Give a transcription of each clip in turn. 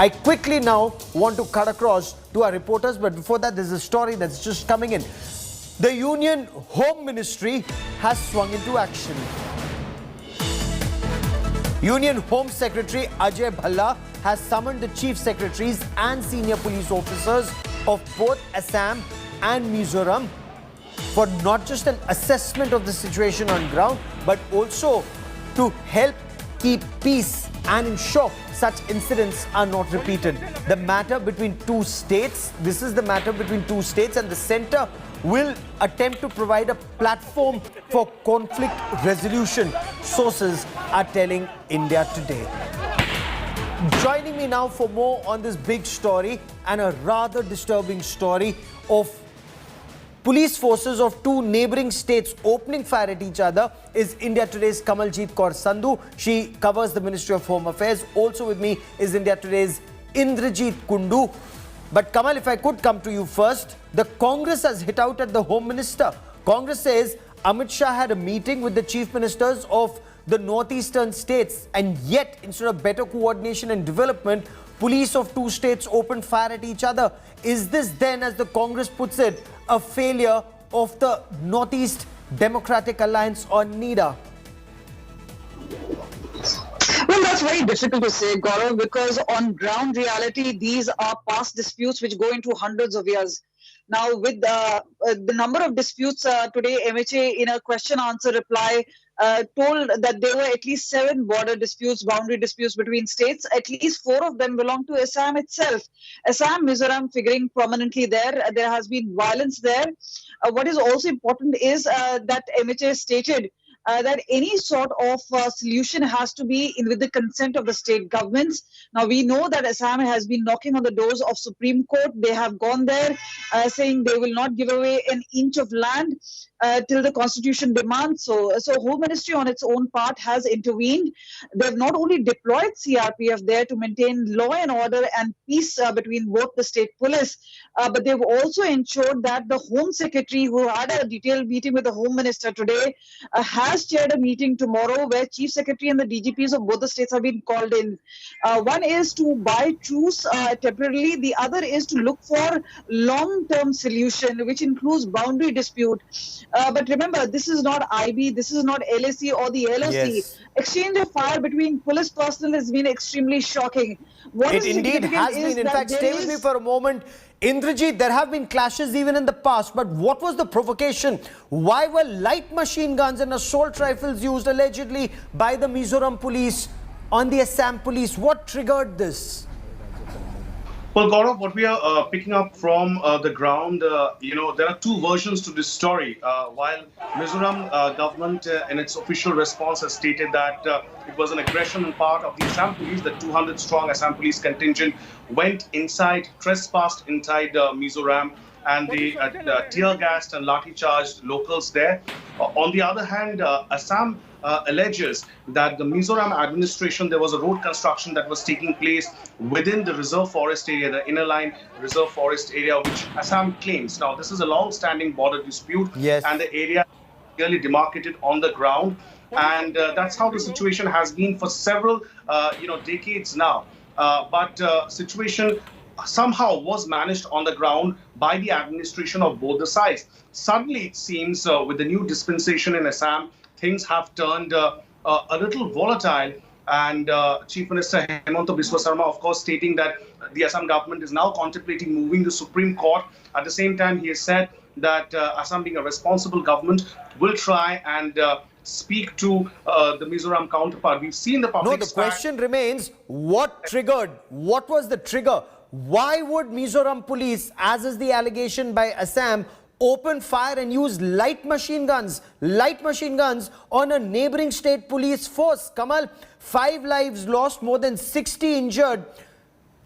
I quickly now want to cut across to our reporters, but before that, there's a story that's just coming in. The Union Home Ministry has swung into action. Union Home Secretary Ajay Bhalla has summoned the chief secretaries and senior police officers of both Assam and Mizoram for not just an assessment of the situation on ground, but also to help keep peace and ensure such incidents are not repeated. The matter between two states, this is the matter between two states, and the centre will attempt to provide a platform for conflict resolution, sources are telling India Today. Joining me now for more on this big story and a rather disturbing story of police forces of two neighbouring states opening fire at each other is India Today's Kamaljeet Kaur Sandhu. She covers the Ministry of Home Affairs. Also with me is India Today's Indrajit Kundu. But Kamal, if I could come to you first, the Congress has hit out at the Home Minister. Congress says Amit Shah had a meeting with the chief ministers of the northeastern states, and yet instead of better coordination and development, police of two states opened fire at each other. Is this then, as the Congress puts it, a failure of the Northeast Democratic Alliance or NEDA? Well, that's very difficult to say, Gaurav, because on ground reality, these are past disputes which go into hundreds of years. Now, with the number of disputes today, MHA in a question-answer reply told that there were at least 7 border disputes, boundary disputes between states. At least 4 of them belong to Assam itself. Assam, Mizoram figuring prominently there. There has been violence there. What is also important is that MHA stated that any sort of solution has to be with the consent of the state governments. Now, we know that Assam has been knocking on the doors of Supreme Court. They have gone there saying they will not give away an inch of land till the constitution demands. So Home Ministry on its own part has intervened. They've not only deployed CRPF there to maintain law and order and peace between both the state police, but they've also ensured that the Home Secretary, who had a detailed meeting with the Home Minister today, has chaired a meeting tomorrow where Chief Secretary and the DGPs of both the states have been called in. One is to buy truce temporarily. The other is to look for long-term solution, which includes boundary dispute. But remember, this is not IB, this is not LAC or the LOC. Yes. Exchange of fire between police personnel has been extremely shocking. What It indeed has been. In fact, stay with me for a moment. Indrajit, there have been clashes even in the past, but what was the provocation? Why were light machine guns and assault rifles used allegedly by the Mizoram police on the Assam police? What triggered this? Well, Gaurav, what we are picking up from the ground, there are 2 versions to this story. While Mizoram government in its official response has stated that it was an aggression on part of the Assam police, the 200-strong Assam police contingent went inside, trespassed inside Mizoram, and they tear-gassed and lathi-charged locals there. On the other hand, Assam alleges that the Mizoram administration, there was a road construction that was taking place within the reserve forest area, the inner line reserve forest area, which Assam claims. Now, this is a long-standing border dispute, Yes. and the area is clearly demarcated on the ground. And that's how the situation has been for several, decades now. But situation somehow was managed on the ground by the administration of both the sides. Suddenly, it seems, with the new dispensation in Assam, things have turned a little volatile, and Chief Minister Hemanta Biswa Sarma, of course, stating that the Assam government is now contemplating moving the Supreme Court. At the same time, he has said that Assam, being a responsible government, will try and speak to the Mizoram counterpart. We've seen the public... No, the question remains, what triggered? What was the trigger? Why would Mizoram police, as is the allegation by Assam, open fire and use light machine guns on a neighboring state police force? Kamal, 5 lives lost, more than 60 injured.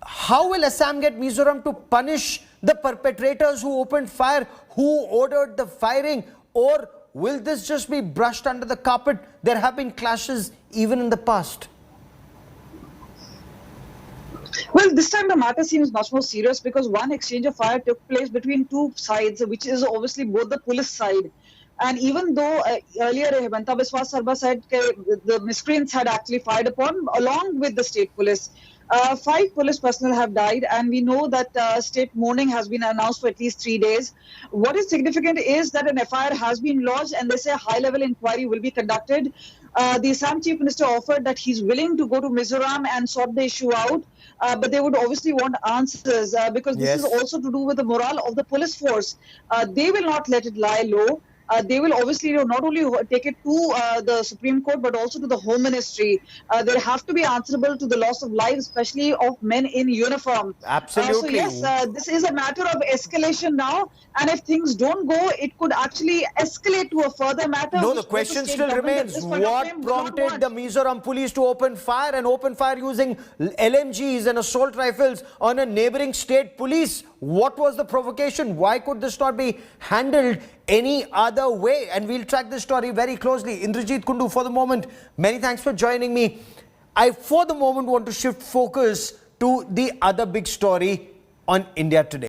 How will Assam get Mizoram to punish the perpetrators who opened fire, who ordered the firing, or will this just be brushed under the carpet? There have been clashes even in the past. Well, this time the matter seems much more serious because one exchange of fire took place between 2 sides, which is obviously both the police side. And even though earlier Hemanta Biswa Sarma said the miscreants had actually fired upon along with the state police, 5 police personnel have died, and we know that state mourning has been announced for at least 3 days. What is significant is that an FIR has been lodged, and they say a high-level inquiry will be conducted. The Assam Chief Minister offered that he's willing to go to Mizoram and sort the issue out, but they would obviously want answers because this Yes. is also to do with the morale of the police force. They will not let it lie low. They will obviously not only take it to the Supreme Court but also to the Home Ministry. They have to be answerable to the loss of lives, especially of men in uniform. Absolutely. So yes, this is a matter of escalation now, and if things don't go, it could actually escalate to a further matter. No, which the both question state still government at remains. this point of What time do not prompted want. the Mizoram police to open fire using LMGs and assault rifles on a neighboring state police? What was the provocation? Why could this not be handled any other way? And we'll track this story very closely. Indrajit Kundu, for the moment, many thanks for joining me. I, for the moment, want to shift focus to the other big story on India Today.